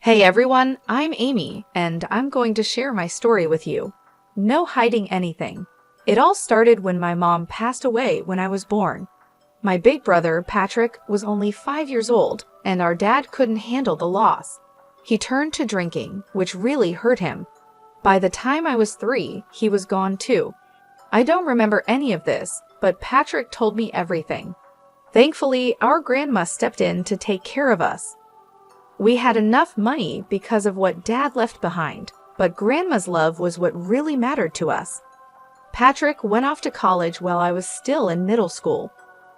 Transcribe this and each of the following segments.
Hey everyone, I'm Amy, and I'm going to share my story with you. No hiding anything. It all started when my mom passed away when I was born. My big brother, Patrick, was only 5 years old, and our dad couldn't handle the loss. He turned to drinking, which really hurt him. By the time I was 3, he was gone too. I don't remember any of this, but Patrick told me everything. Thankfully, our grandma stepped in to take care of us. We had enough money because of what Dad left behind, but Grandma's love was what really mattered to us. Patrick went off to college while I was still in middle school.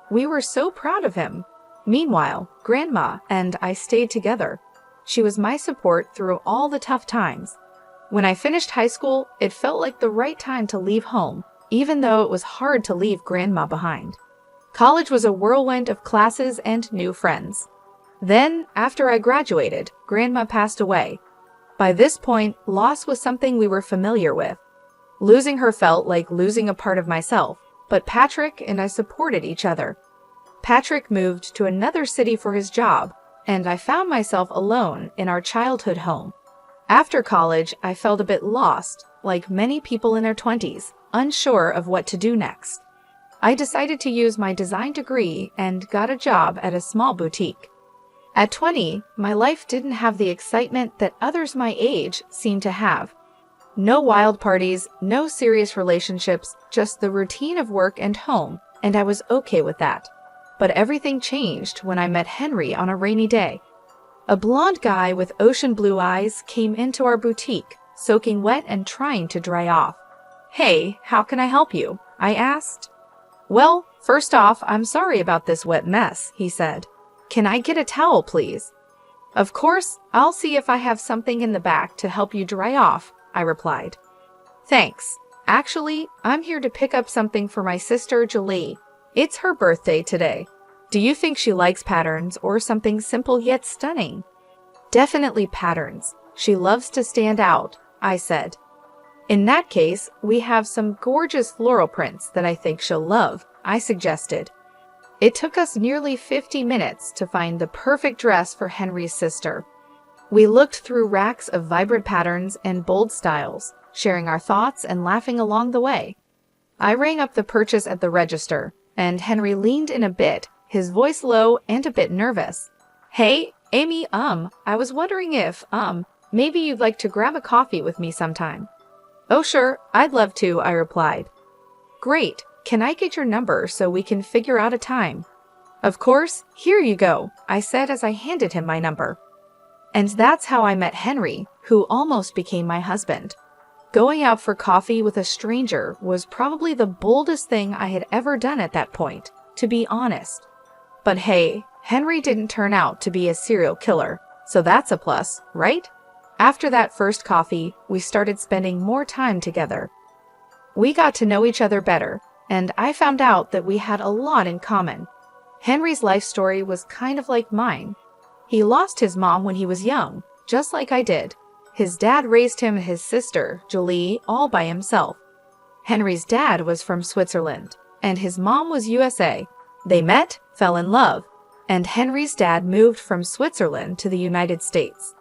We were so proud of him. Meanwhile, Grandma and I stayed together. She was my support through all the tough times. When I finished high school, it felt like the right time to leave home, even though it was hard to leave Grandma behind. College was a whirlwind of classes and new friends. Then, after I graduated, Grandma passed away. By this point, loss was something we were familiar with. Losing her felt like losing a part of myself, but Patrick and I supported each other. Patrick moved to another city for his job, and I found myself alone in our childhood home. After college, I felt a bit lost, like many people in their 20s, unsure of what to do next. I decided to use my design degree and got a job at a small boutique. At 20, my life didn't have the excitement that others my age seemed to have. No wild parties, no serious relationships, just the routine of work and home, and I was okay with that. But everything changed when I met Henry on a rainy day. A blonde guy with ocean blue eyes came into our boutique, soaking wet and trying to dry off. "Hey, how can I help you?" I asked. "Well, first off, I'm sorry about this wet mess," he said. "Can I get a towel, please?" "Of course, I'll see if I have something in the back to help you dry off," I replied. "Thanks. Actually, I'm here to pick up something for my sister, Julie. It's her birthday today. Do you think she likes patterns or something simple yet stunning?" "Definitely patterns. She loves to stand out," I said. "In that case, we have some gorgeous floral prints that I think she'll love," I suggested. It took us nearly 50 minutes to find the perfect dress for Henry's sister. We looked through racks of vibrant patterns and bold styles, sharing our thoughts and laughing along the way. I rang up the purchase at the register, and Henry leaned in a bit, his voice low and a bit nervous. "Hey, Amy, I was wondering if, maybe you'd like to grab a coffee with me sometime." "Oh, sure, I'd love to," I replied. "Great. Can I get your number so we can figure out a time?" "Of course, here you go," I said as I handed him my number. And that's how I met Henry, who almost became my husband. Going out for coffee with a stranger was probably the boldest thing I had ever done at that point, to be honest. But hey, Henry didn't turn out to be a serial killer, so that's a plus, right? After that first coffee, we started spending more time together. We got to know each other better, and I found out that we had a lot in common. Henry's life story was kind of like mine. He lost his mom when he was young, just like I did. His dad raised him and his sister, Julie, all by himself. Henry's dad was from Switzerland, and his mom was USA. They met, fell in love, and Henry's dad moved from Switzerland to the United States.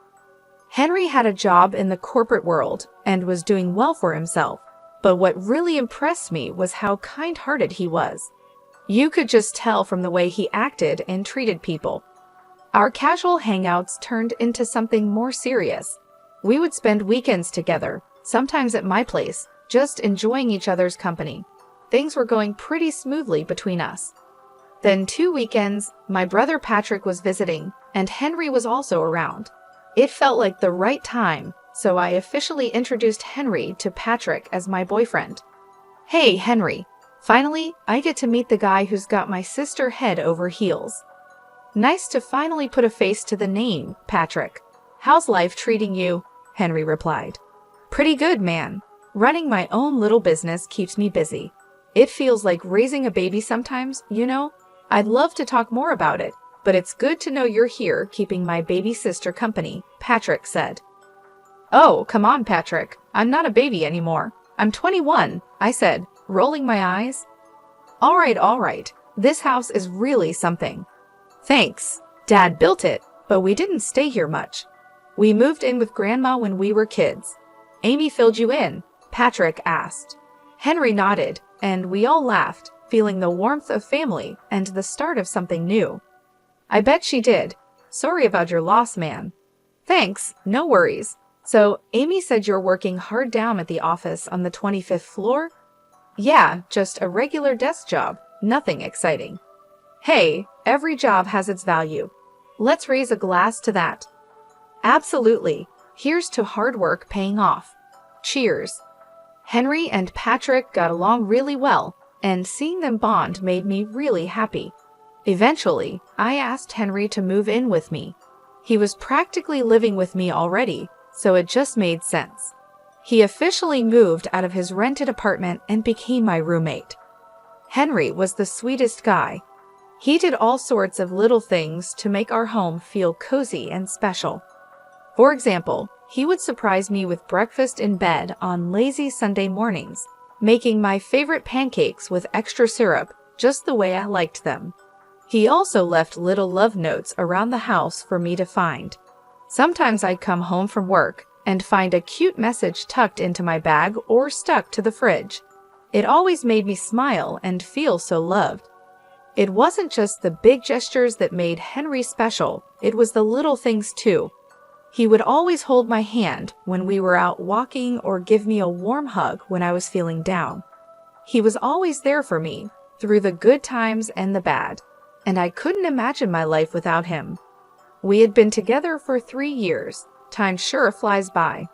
Henry had a job in the corporate world and was doing well for himself. But what really impressed me was how kind-hearted he was. You could just tell from the way he acted and treated people. Our casual hangouts turned into something more serious. We would spend weekends together, sometimes at my place, just enjoying each other's company. Things were going pretty smoothly between us. Then 2 weekends, my brother Patrick was visiting, and Henry was also around. It felt like the right time, so I officially introduced Henry to Patrick as my boyfriend. "Hey, Henry. Finally, I get to meet the guy who's got my sister head over heels." "Nice to finally put a face to the name, Patrick. How's life treating you?" Henry replied. "Pretty good, man. Running my own little business keeps me busy. It feels like raising a baby sometimes, you know? I'd love to talk more about it, but it's good to know you're here keeping my baby sister company," Patrick said. "Oh, come on, Patrick. I'm not a baby anymore. I'm 21, I said, rolling my eyes. All right. This house is really something." "Thanks. Dad built it, but we didn't stay here much." We moved in with Grandma when we were kids. Amy filled you in, Patrick asked. Henry nodded, and we all laughed, feeling the warmth of family and the start of something new. I bet she did. Sorry about your loss, man. Thanks, no worries. So, Amy said you're working hard down at the office on the 25th floor? Yeah, just a regular desk job, nothing exciting. Hey, every job has its value. Let's raise a glass to that. Absolutely. Here's to hard work paying off. Cheers. Henry and Patrick got along really well, and seeing them bond made me really happy. Eventually, I asked Henry to move in with me. He was practically living with me already, so it just made sense. He officially moved out of his rented apartment and became my roommate. Henry was the sweetest guy. He did all sorts of little things to make our home feel cozy and special. For example, he would surprise me with breakfast in bed on lazy Sunday mornings, making my favorite pancakes with extra syrup just the way I liked them. He also left little love notes around the house for me to find. Sometimes I'd come home from work and find a cute message tucked into my bag or stuck to the fridge. It always made me smile and feel so loved. It wasn't just the big gestures that made Henry special, it was the little things too. He would always hold my hand when we were out walking or give me a warm hug when I was feeling down. He was always there for me, through the good times and the bad, and I couldn't imagine my life without him. We had been together for 3 years. Time sure flies by.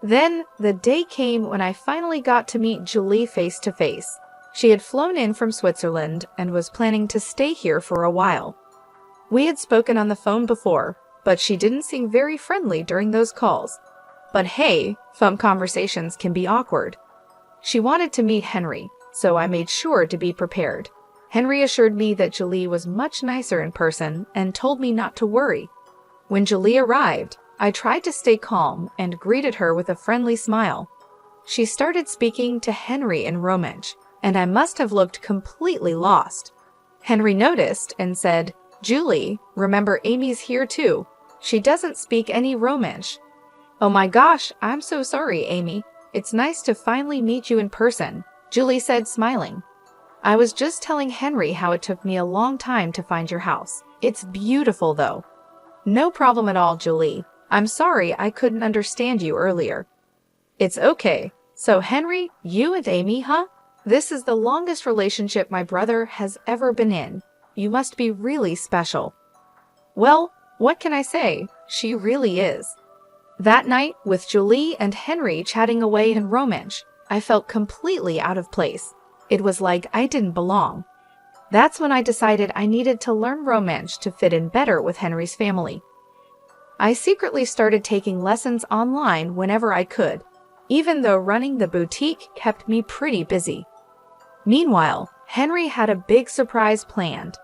Then, the day came when I finally got to meet Julie face to face. She had flown in from Switzerland and was planning to stay here for a while. We had spoken on the phone before, but she didn't seem very friendly during those calls. But hey, phone conversations can be awkward. She wanted to meet Henry, so I made sure to be prepared. Henry assured me that Julie was much nicer in person and told me not to worry. When Julie arrived, I tried to stay calm and greeted her with a friendly smile. She started speaking to Henry in Romansh, and I must have looked completely lost. Henry noticed and said, Julie, remember Amy's here too. She doesn't speak any Romansh. Oh my gosh, I'm so sorry, Amy. It's nice to finally meet you in person, Julie said, smiling. I was just telling Henry how it took me a long time to find your house. It's beautiful though. No problem at all, Julie. I'm sorry I couldn't understand you earlier. It's okay. So Henry, you and Amy, huh? This is the longest relationship my brother has ever been in. You must be really special. Well, what can I say? She really is. That night, with Julie and Henry chatting away in Romansh, I felt completely out of place. It was like I didn't belong. That's when I decided I needed to learn Romansh to fit in better with Henry's family. I secretly started taking lessons online whenever I could, even though running the boutique kept me pretty busy. Meanwhile, Henry had a big surprise planned.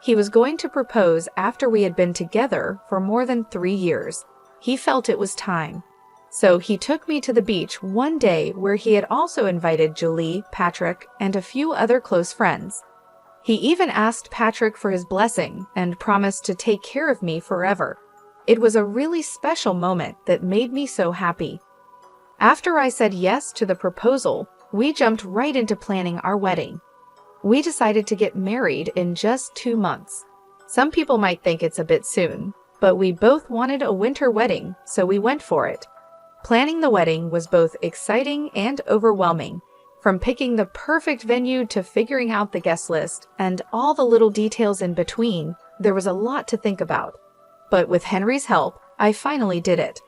He was going to propose after we had been together for more than 3 years. He felt it was time. So he took me to the beach one day where he had also invited Julie, Patrick, and a few other close friends. He even asked Patrick for his blessing and promised to take care of me forever. It was a really special moment that made me so happy. After I said yes to the proposal, we jumped right into planning our wedding. We decided to get married in just 2 months. Some people might think it's a bit soon, but we both wanted a winter wedding, so we went for it. Planning the wedding was both exciting and overwhelming. From picking the perfect venue to figuring out the guest list and all the little details in between, there was a lot to think about. But with Henry's help, I finally did it.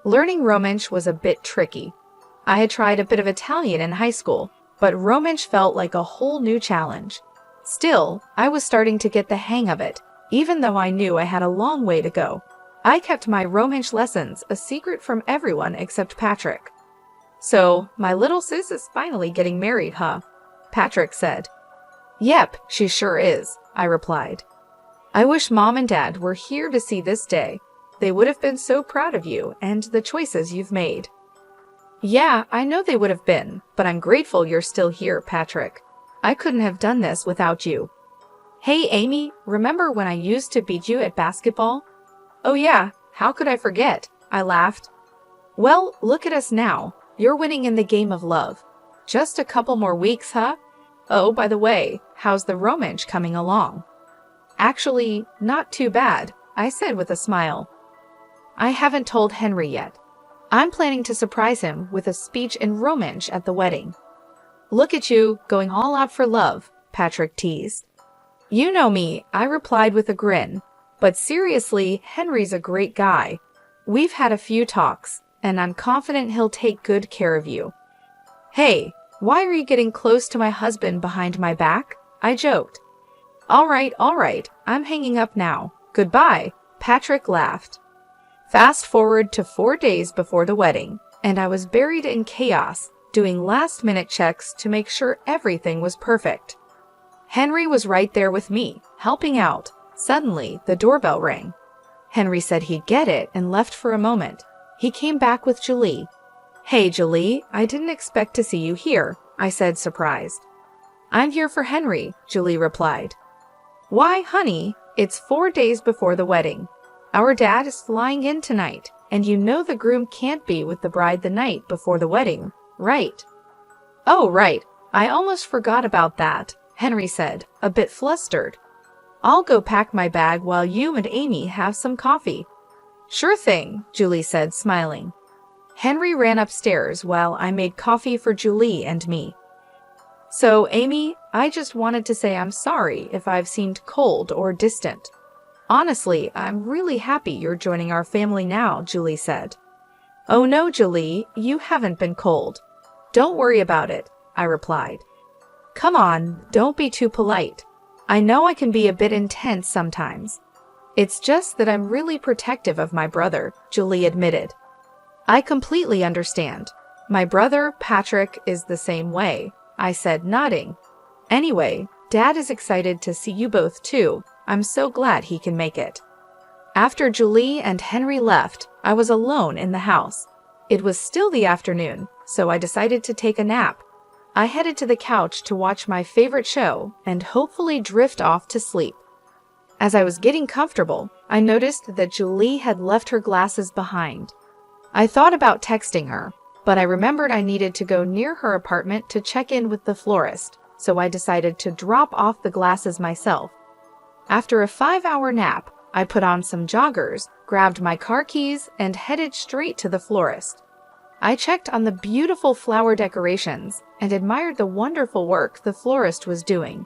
Learning Romansh was a bit tricky. I had tried a bit of Italian in high school, but Romansh felt like a whole new challenge. Still, I was starting to get the hang of it, even though I knew I had a long way to go. I kept my Romansh lessons a secret from everyone except Patrick. So, my little sis is finally getting married, huh? Patrick said. Yep, she sure is, I replied. I wish Mom and Dad were here to see this day. They would have been so proud of you and the choices you've made. Yeah, I know they would have been, but I'm grateful you're still here, Patrick. I couldn't have done this without you. Hey, Amy, remember when I used to beat you at basketball? Oh yeah, How could I forget? I laughed. Well, look at us now. You're winning in the game of love. Just a couple more weeks, huh? Oh, by the way, how's the romance coming along? Actually, not too bad, I said with a smile. I haven't told Henry yet. I'm planning to surprise him with a speech in romance at the wedding. Look at you, going all out for love, Patrick teased. You know me, I replied with a grin. But seriously, Henry's a great guy. We've had a few talks, and I'm confident he'll take good care of you. Hey, why are you getting close to my husband behind my back? I joked. All right, I'm hanging up now. Goodbye, Patrick laughed. Fast forward to 4 days before the wedding, and I was buried in chaos, doing last-minute checks to make sure everything was perfect. Henry was right there with me, helping out. Suddenly, the doorbell rang. Henry said he'd get it and left for a moment. He came back with Julie. Hey, Julie, I didn't expect to see you here, I said, surprised. I'm here for Henry, Julie replied. Why, honey, it's 4 days before the wedding. Our dad is flying in tonight, and you know the groom can't be with the bride the night before the wedding, right? Oh, right. I almost forgot about that, Henry said, a bit flustered. I'll go pack my bag while you and Amy have some coffee. Sure thing, Julie said, smiling. Henry ran upstairs while I made coffee for Julie and me. So, Amy, I just wanted to say I'm sorry if I've seemed cold or distant. Honestly, I'm really happy you're joining our family now, Julie said. Oh no, Julie, you haven't been cold. Don't worry about it, I replied. Come on, don't be too polite. I know I can be a bit intense sometimes. It's just that I'm really protective of my brother, Julie admitted. I completely understand. My brother, Patrick, is the same way, I said, nodding. Anyway, Dad is excited to see you both too. I'm so glad he can make it. After Julie and Henry left, I was alone in the house. It was still the afternoon, so I decided to take a nap. I headed to the couch to watch my favorite show and hopefully drift off to sleep. As I was getting comfortable, I noticed that Julie had left her glasses behind. I thought about texting her, but I remembered I needed to go near her apartment to check in with the florist, so I decided to drop off the glasses myself. After a 5-hour nap, I put on some joggers, grabbed my car keys, and headed straight to the florist. I checked on the beautiful flower decorations and admired the wonderful work the florist was doing.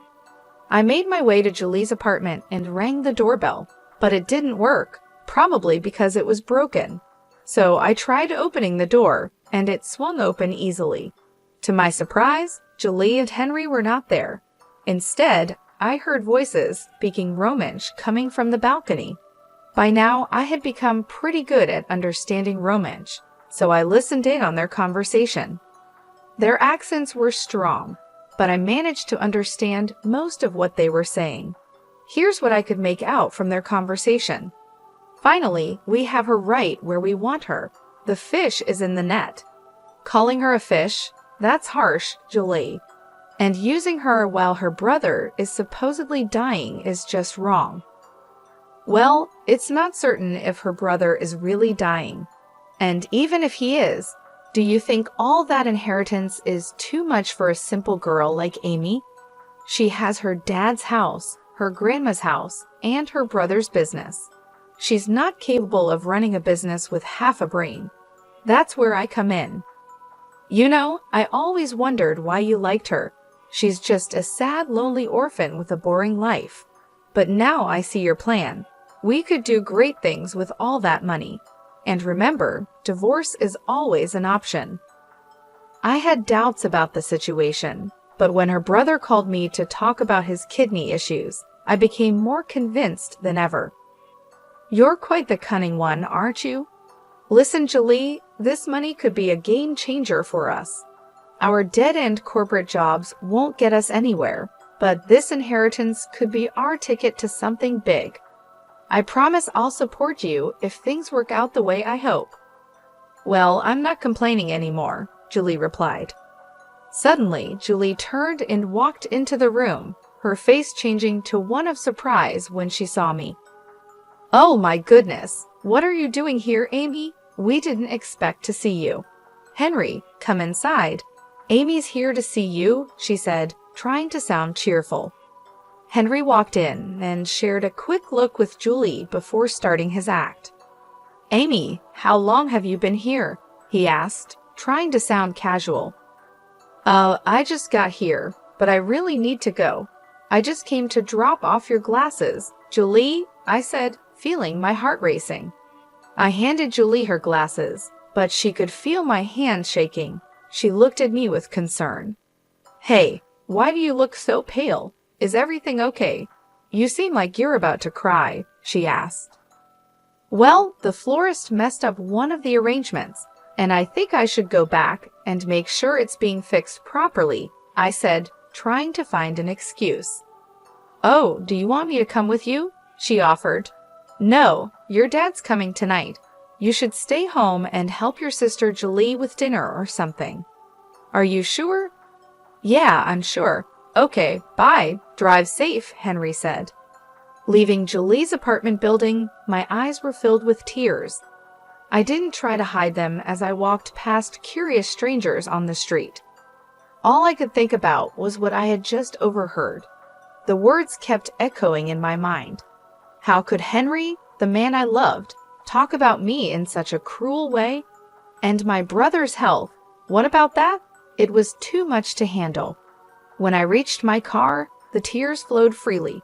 I made my way to Julie's apartment and rang the doorbell, but it didn't work, probably because it was broken. So I tried opening the door, and it swung open easily. To my surprise, Julie and Henry were not there. Instead, I heard voices speaking Romansh coming from the balcony. By now, I had become pretty good at understanding Romansh, so I listened in on their conversation. Their accents were strong, but I managed to understand most of what they were saying. Here's what I could make out from their conversation. Finally, we have her right where we want her. The fish is in the net. Calling her a fish? That's harsh, Julie. And using her while her brother is supposedly dying is just wrong. Well, it's not certain if her brother is really dying. And even if he is, do you think all that inheritance is too much for a simple girl like Amy? She has her dad's house, her grandma's house, and her brother's business. She's not capable of running a business with half a brain. That's where I come in. You know, I always wondered why you liked her. She's just a sad, lonely orphan with a boring life. But now I see your plan. We could do great things with all that money. And remember, divorce is always an option. I had doubts about the situation, but when her brother called me to talk about his kidney issues, I became more convinced than ever. You're quite the cunning one, aren't you? Listen, Julie, this money could be a game changer for us. Our dead-end corporate jobs won't get us anywhere, but this inheritance could be our ticket to something big. I promise I'll support you if things work out the way I hope. Well, I'm not complaining anymore, Julie replied. Suddenly, Julie turned and walked into the room, her face changing to one of surprise when she saw me. Oh my goodness, what are you doing here, Amy? We didn't expect to see you. Henry, come inside. Amy's here to see you, she said, trying to sound cheerful. Henry walked in and shared a quick look with Julie before starting his act. Amy, how long have you been here? He asked, trying to sound casual. I just got here, but I really need to go. I just came to drop off your glasses. Julie, I said, feeling my heart racing. I handed Julie her glasses, but she could feel my hand shaking. She looked at me with concern. Hey, why do you look so pale? Is everything okay? You seem like you're about to cry, she asked. Well, the florist messed up one of the arrangements, and I think I should go back and make sure it's being fixed properly, I said, trying to find an excuse. Oh, do you want me to come with you? She offered. No, your dad's coming tonight. You should stay home and help your sister Julie with dinner or something. Are you sure? Yeah, I'm sure. Okay, bye. Drive safe, Henry said. Leaving Julie's apartment building, my eyes were filled with tears. I didn't try to hide them as I walked past curious strangers on the street. All I could think about was what I had just overheard. The words kept echoing in my mind. How could Henry, the man I loved, talk about me in such a cruel way? And my brother's health, what about that? It was too much to handle. When I reached my car, the tears flowed freely.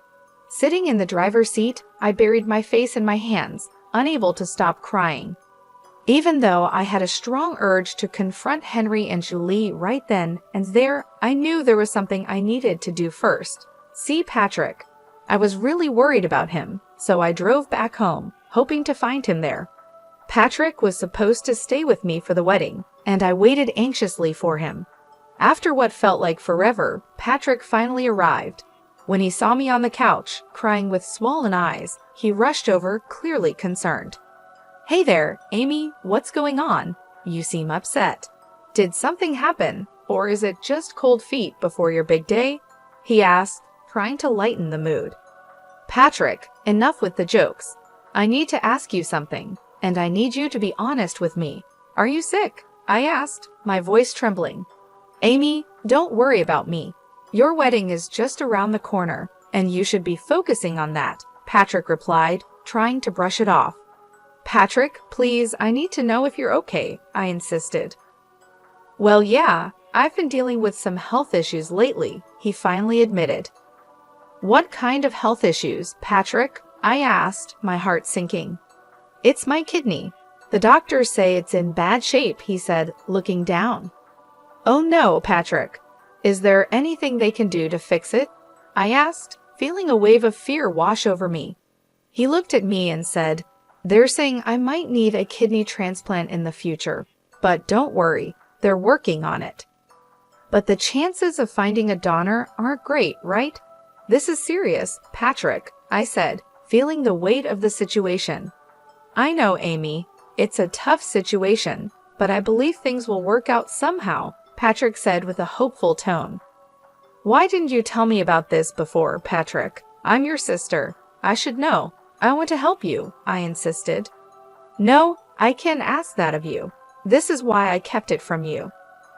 Sitting in the driver's seat, I buried my face in my hands, unable to stop crying. Even though I had a strong urge to confront Henry and Julie right then and there, I knew there was something I needed to do first. See Patrick. I was really worried about him, so I drove back home, hoping to find him there. Patrick was supposed to stay with me for the wedding, and I waited anxiously for him. After what felt like forever, Patrick finally arrived. When he saw me on the couch, crying with swollen eyes, he rushed over, clearly concerned. Hey there, Amy, what's going on? You seem upset. Did something happen, or is it just cold feet before your big day? He asked, trying to lighten the mood. Patrick, enough with the jokes. I need to ask you something, and I need you to be honest with me. Are you sick? I asked, my voice trembling. Amy, don't worry about me. Your wedding is just around the corner, and you should be focusing on that, Patrick replied, trying to brush it off. Patrick, please, I need to know if you're okay, I insisted. Well, yeah, I've been dealing with some health issues lately, he finally admitted. What kind of health issues, Patrick? I asked, my heart sinking. It's my kidney. The doctors say it's in bad shape, he said, looking down. Oh no, Patrick. Is there anything they can do to fix it? I asked, feeling a wave of fear wash over me. He looked at me and said, They're saying I might need a kidney transplant in the future, but don't worry, they're working on it. But the chances of finding a donor aren't great, right? This is serious, Patrick, I said, feeling the weight of the situation. I know, Amy, it's a tough situation, but I believe things will work out somehow, Patrick said with a hopeful tone. Why didn't you tell me about this before, Patrick? I'm your sister. I should know. I want to help you, I insisted. No, I can't ask that of you. This is why I kept it from you.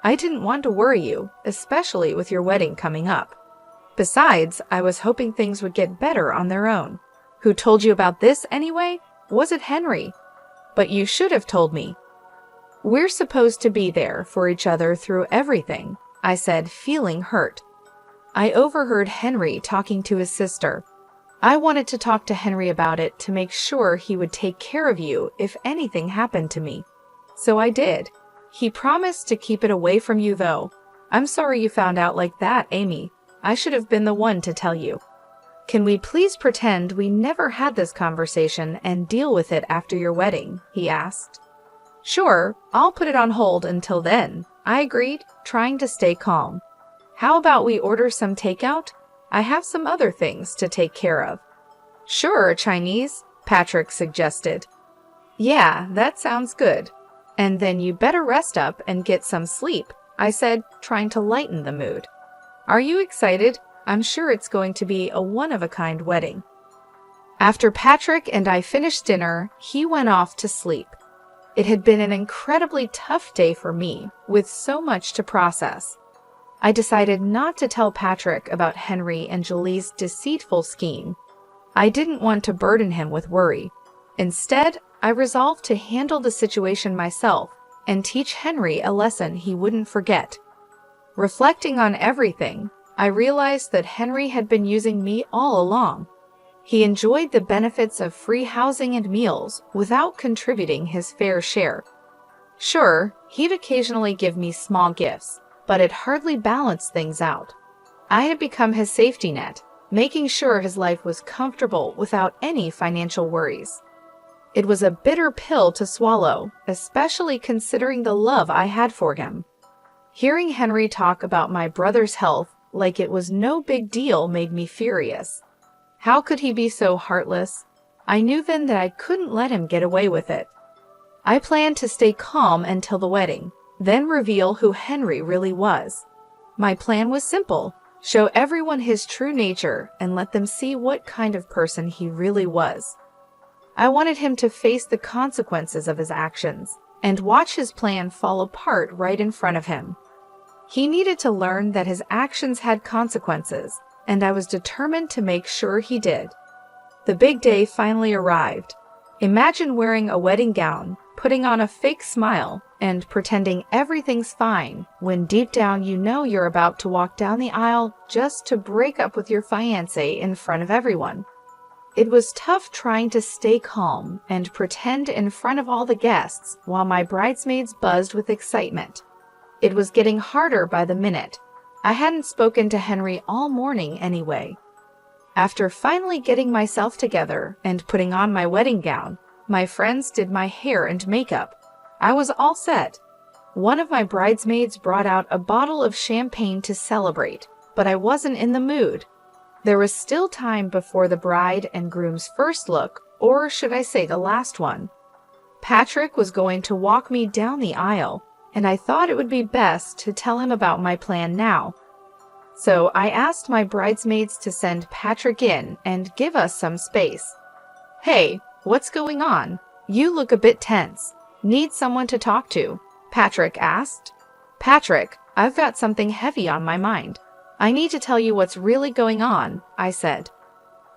I didn't want to worry you, especially with your wedding coming up. Besides, I was hoping things would get better on their own. Who told you about this anyway? Was it Henry? But you should have told me. We're supposed to be there for each other through everything, I said, feeling hurt. I overheard Henry talking to his sister. I wanted to talk to Henry about it to make sure he would take care of you if anything happened to me. So I did. He promised to keep it away from you, though. I'm sorry you found out like that, Amy. I should have been the one to tell you. Can we please pretend we never had this conversation and deal with it after your wedding? He asked. Sure, I'll put it on hold until then, I agreed, trying to stay calm. How about we order some takeout? I have some other things to take care of. Sure, Chinese, Patrick suggested. Yeah, that sounds good. And then you better rest up and get some sleep, I said, trying to lighten the mood. Are you excited? I'm sure it's going to be a one-of-a-kind wedding. After Patrick and I finished dinner, he went off to sleep. It had been an incredibly tough day for me, with so much to process. I decided not to tell Patrick about Henry and Julie's deceitful scheme. I didn't want to burden him with worry. Instead, I resolved to handle the situation myself and teach Henry a lesson he wouldn't forget. Reflecting on everything, I realized that Henry had been using me all along. He enjoyed the benefits of free housing and meals without contributing his fair share. Sure, he'd occasionally give me small gifts, but it hardly balanced things out. I had become his safety net, making sure his life was comfortable without any financial worries. It was a bitter pill to swallow, especially considering the love I had for him. Hearing Henry talk about my brother's health like it was no big deal made me furious. How could he be so heartless? I knew then that I couldn't let him get away with it. I planned to stay calm until the wedding, then reveal who Henry really was. My plan was simple: show everyone his true nature and let them see what kind of person he really was. I wanted him to face the consequences of his actions and watch his plan fall apart right in front of him. He needed to learn that his actions had consequences, and I was determined to make sure he did. The big day finally arrived. Imagine wearing a wedding gown, putting on a fake smile, and pretending everything's fine when deep down you know you're about to walk down the aisle just to break up with your fiancé in front of everyone. It was tough trying to stay calm and pretend in front of all the guests while my bridesmaids buzzed with excitement. It was getting harder by the minute. I hadn't spoken to Henry all morning anyway. After finally getting myself together and putting on my wedding gown, my friends did my hair and makeup. I was all set. One of my bridesmaids brought out a bottle of champagne to celebrate, but I wasn't in the mood. There was still time before the bride and groom's first look, or should I say the last one. Patrick was going to walk me down the aisle, and I thought it would be best to tell him about my plan now. So I asked my bridesmaids to send Patrick in and give us some space. "Hey, what's going on? You look a bit tense. Need someone to talk to?" Patrick asked. "Patrick, I've got something heavy on my mind. I need to tell you what's really going on," I said.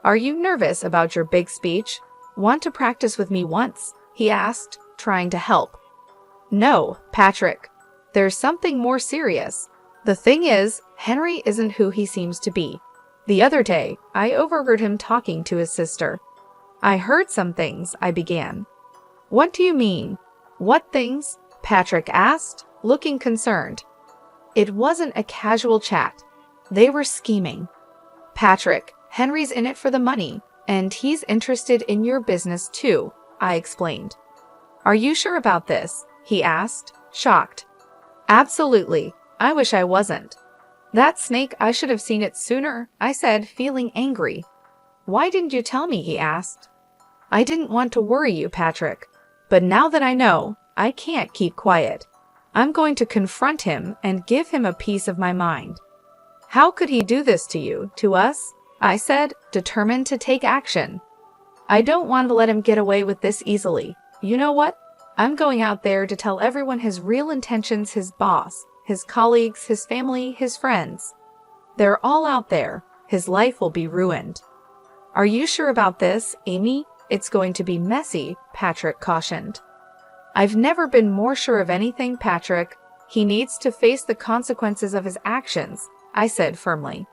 "Are you nervous about your big speech? Want to practice with me once?" he asked, trying to help. "No, Patrick. There's something more serious. The thing is, Henry isn't who he seems to be. The other day, I overheard him talking to his sister." "I heard some things," I began. "What do you mean?" "What things?" Patrick asked, looking concerned. It wasn't a casual chat. They were scheming. "Patrick, Henry's in it for the money, and he's interested in your business too," I explained. "Are you sure about this?" he asked, shocked. "Absolutely. I wish I wasn't." "That snake, I should have seen it sooner," I said, feeling angry. "Why didn't you tell me?" he asked. "I didn't want to worry you, Patrick. But now that I know, I can't keep quiet. I'm going to confront him and give him a piece of my mind." "How could he do this to you, to us?" I said, determined to take action. "I don't want to let him get away with this easily. You know what? I'm going out there to tell everyone his real intentions, his boss, his colleagues, his family, his friends. They're all out there. His life will be ruined." "Are you sure about this, Amy? It's going to be messy," Patrick cautioned. "I've never been more sure of anything, Patrick. He needs to face the consequences of his actions," I said firmly.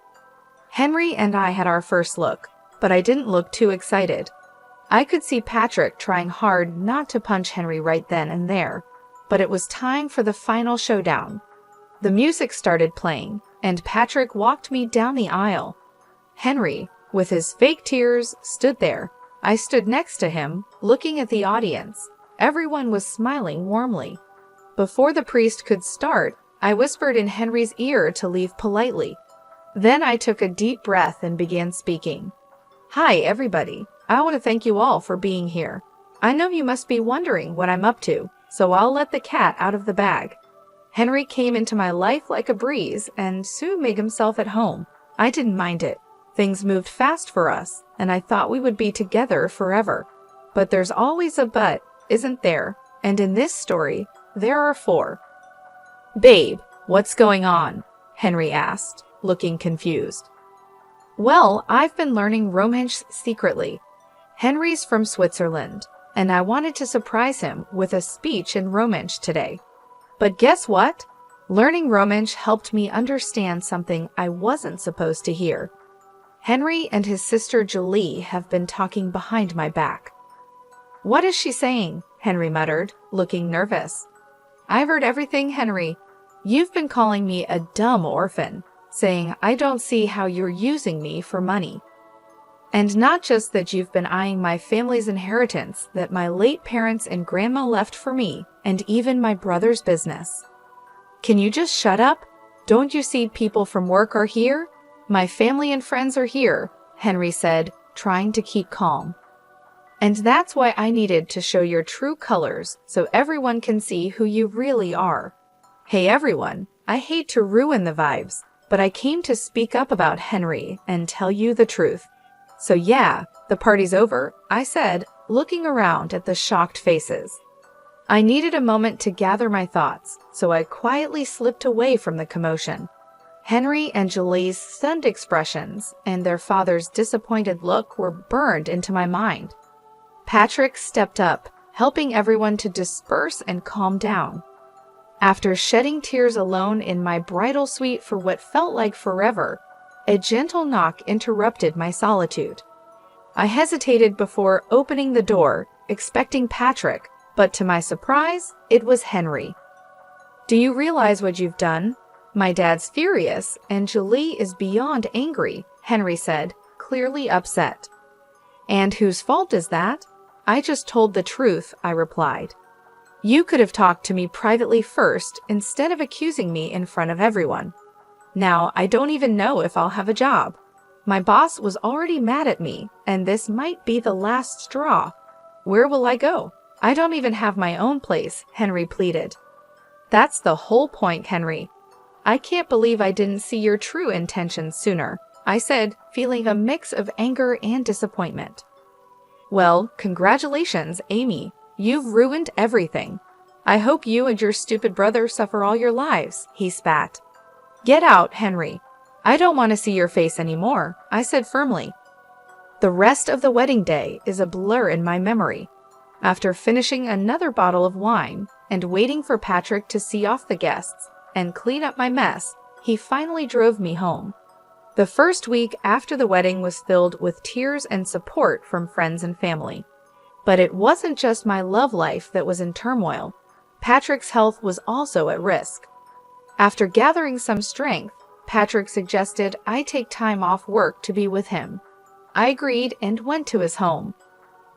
Henry and I had our first look, but I didn't look too excited. I could see Patrick trying hard not to punch Henry right then and there, but it was time for the final showdown. The music started playing, and Patrick walked me down the aisle. Henry, with his fake tears, stood there. I stood next to him, looking at the audience. Everyone was smiling warmly. Before the priest could start, I whispered in Henry's ear to leave politely. Then I took a deep breath and began speaking. "Hi, everybody. I want to thank you all for being here. I know you must be wondering what I'm up to, so I'll let the cat out of the bag. Henry came into my life like a breeze and soon made himself at home. I didn't mind it. Things moved fast for us, and I thought we would be together forever. But there's always a but, isn't there? And in this story, there are 4. Babe, what's going on? Henry asked, looking confused. Well, I've been learning Romansh secretly. Henry's from Switzerland, and I wanted to surprise him with a speech in Romansh today. But guess what? Learning Romansh helped me understand something I wasn't supposed to hear. Henry and his sister Julie have been talking behind my back. What is she saying? Henry muttered, looking nervous. I've heard everything, Henry. You've been calling me a dumb orphan, saying I don't see how you're using me for money. And not just that, you've been eyeing my family's inheritance that my late parents and grandma left for me, and even my brother's business. Can you just shut up? Don't you see people from work are here? My family and friends are here, Henry said, trying to keep calm. And that's why I needed to show your true colors so everyone can see who you really are. Hey everyone, I hate to ruin the vibes, but I came to speak up about Henry and tell you the truth. So yeah, the party's over, I said, looking around at the shocked faces. I needed a moment to gather my thoughts, so I quietly slipped away from the commotion. Henry and Julie's stunned expressions and their father's disappointed look were burned into my mind. Patrick stepped up, helping everyone to disperse and calm down. After shedding tears alone in my bridal suite for what felt like forever, a gentle knock interrupted my solitude. I hesitated before opening the door, expecting Patrick, but to my surprise, it was Henry. Do you realize what you've done? My dad's furious, and Julie is beyond angry, Henry said, clearly upset. And whose fault is that? I just told the truth, I replied. You could have talked to me privately first instead of accusing me in front of everyone. Now, I don't even know if I'll have a job. My boss was already mad at me, and this might be the last straw. Where will I go? I don't even have my own place, Henry pleaded. That's the whole point, Henry. I can't believe I didn't see your true intentions sooner, I said, feeling a mix of anger and disappointment. Well, congratulations, Amy. You've ruined everything. I hope you and your stupid brother suffer all your lives, he spat. Get out, Henry. I don't want to see your face anymore, I said firmly. The rest of the wedding day is a blur in my memory. After finishing another bottle of wine and waiting for Patrick to see off the guests and clean up my mess, he finally drove me home. The first week after the wedding was filled with tears and support from friends and family. But it wasn't just my love life that was in turmoil. Patrick's health was also at risk. After gathering some strength, Patrick suggested I take time off work to be with him. I agreed and went to his home.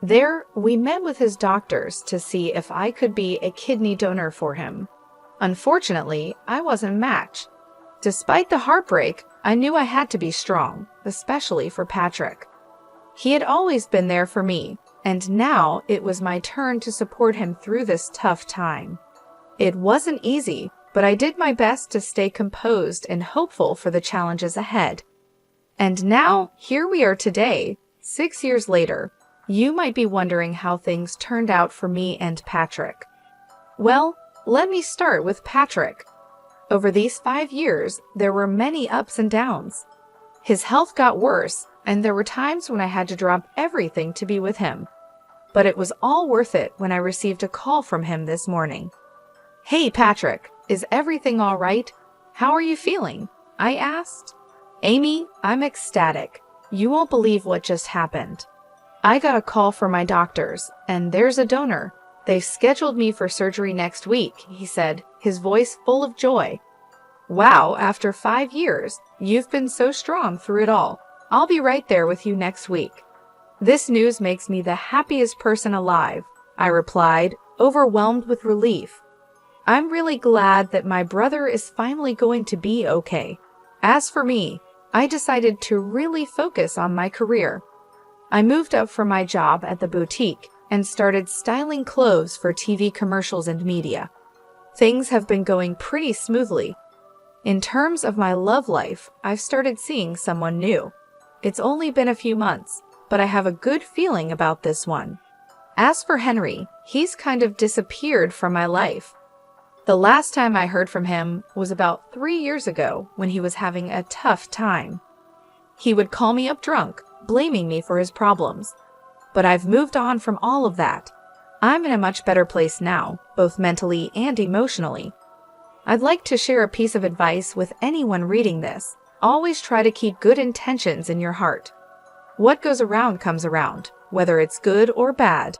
There, we met with his doctors to see if I could be a kidney donor for him. Unfortunately, I wasn't a match. Despite the heartbreak, I knew I had to be strong, especially for Patrick. He had always been there for me, and now it was my turn to support him through this tough time. It wasn't easy, but I did my best to stay composed and hopeful for the challenges ahead. And now, here we are today, 6 years later. You might be wondering how things turned out for me and Patrick. Well, let me start with Patrick. Over these 5 years, there were many ups and downs. His health got worse, and there were times when I had to drop everything to be with him. But it was all worth it when I received a call from him this morning. Hey, Patrick, is everything all right? How are you feeling? I asked. Amy, I'm ecstatic. You won't believe what just happened. I got a call from my doctors, and there's a donor. They've scheduled me for surgery next week, he said, his voice full of joy. Wow, after 5 years, you've been so strong through it all. I'll be right there with you next week. This news makes me the happiest person alive, I replied, overwhelmed with relief. I'm really glad that my brother is finally going to be okay. As for me, I decided to really focus on my career. I moved up from my job at the boutique and started styling clothes for TV commercials and media. Things have been going pretty smoothly. In terms of my love life, I've started seeing someone new. It's only been a few months, but I have a good feeling about this one. As for Henry, he's kind of disappeared from my life. The last time I heard from him was about 3 years ago when he was having a tough time. He would call me up drunk, blaming me for his problems. But I've moved on from all of that. I'm in a much better place now, both mentally and emotionally. I'd like to share a piece of advice with anyone reading this. Always try to keep good intentions in your heart. What goes around comes around, whether it's good or bad.